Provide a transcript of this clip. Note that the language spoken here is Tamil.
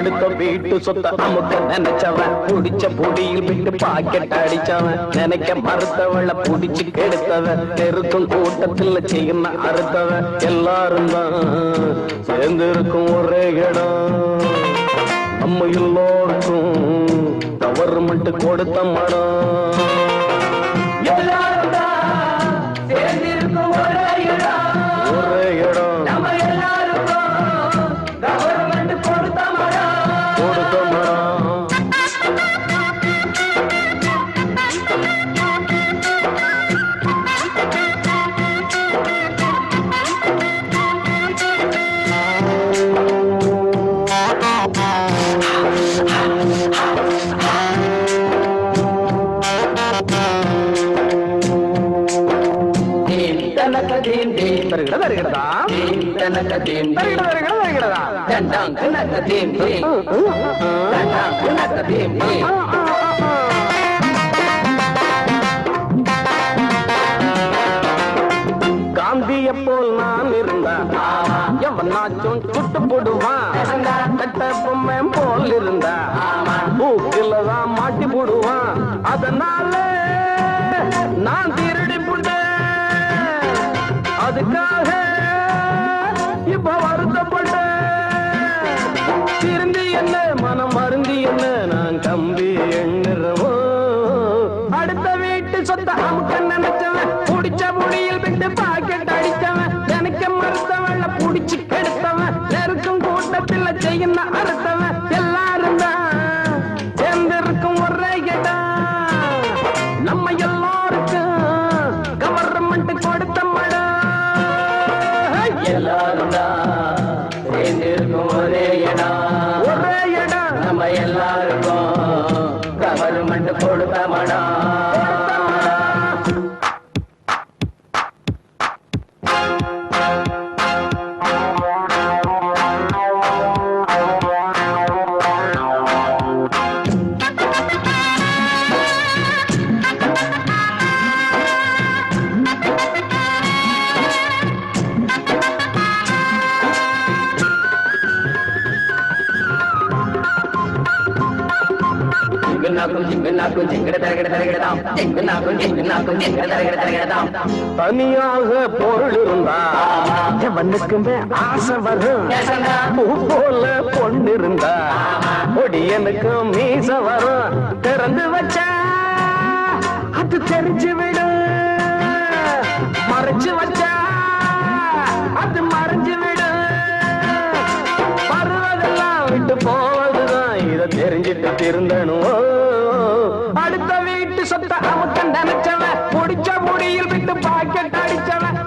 அடுத்த வீட்டு சொத்த அமுக்க நினைச்சவன் புடிச்ச பொடியில் விட்டு பாக்கெட் அடிச்சவன் நினைக்க மறுத்தவளை புடிச்சு கெடுத்தவன் நெருக்கும் கூட்டத்தில் செய்யணும் அறுத்தவன் எல்லாரும் தான் சேர்ந்து இருக்கும் ஒரே இடம் நம்ம எல்லோருக்கும் கவர்மெண்ட் கொடுத்த மடம் எல்லாரும் தான் சேர்ந்து இருக்கும் ஒரே இடம் நம்ம எல்லாருக்கும் கவர்மெண்ட் கொடுத்த மடம் காந்திய போல் நான் இருந்தா எவனாச்சும் சுட்டு போடுவான் கட்ட பொம்மை போல் இருந்தா பூக்கிலதான் மாட்டி போடுவான் அதனால நான் திருடி புட்டேன் அதுக்காக இப்ப வருத்தப்பட்டேன் திருந்தி என்ன மனம் மருந்தி என்ன நான் கம்பி எண்ணுறவோ அடுத்த வீட்டு சொத்த அமுக்க நினைச்சவன் புடிச்ச முடியில் விட்டு பாக்கெட் அடிச்சவன் எனக்கு மறுத்தவள புடிச்சு கெடுத்தவன் நெருக்கும் கூட்டத்தில் செய்யணும் அறுத்தவன் எல்லாரும் தான் சேர்ந்திருக்கும் ஒரே இடம் நம்ம எல்லாருக்கும் கவர்மெண்ட் கொடுத்த மடம் எல்லாரும் தான் சேர்ந்திருக்கும் ஒரே இடம் நம்ம எல்லாருக்கும் கவர்மெண்ட் கொடுத்த மடம் தனியாக பொருள் இருந்தா எவனுக்குமே ஆசை வரும் பூ போல பொண்ணு இருந்தா ஒடியனுக்கு மீச வரும் திறந்து வச்சா அது தெரிஞ்சு விடு மறைச்சு வச்சா அது மறைஞ்சு விடு பருவதெல்லாம் விட்டு போவதுதான் இதை தெரிஞ்சிட்டு திருந்தணும் அடுத்த வீட்டு சொத்த அமுக்க நினைச்சவன் முடிச்ச முடியில் விட்டு பாக்கெட் அடிச்சவன்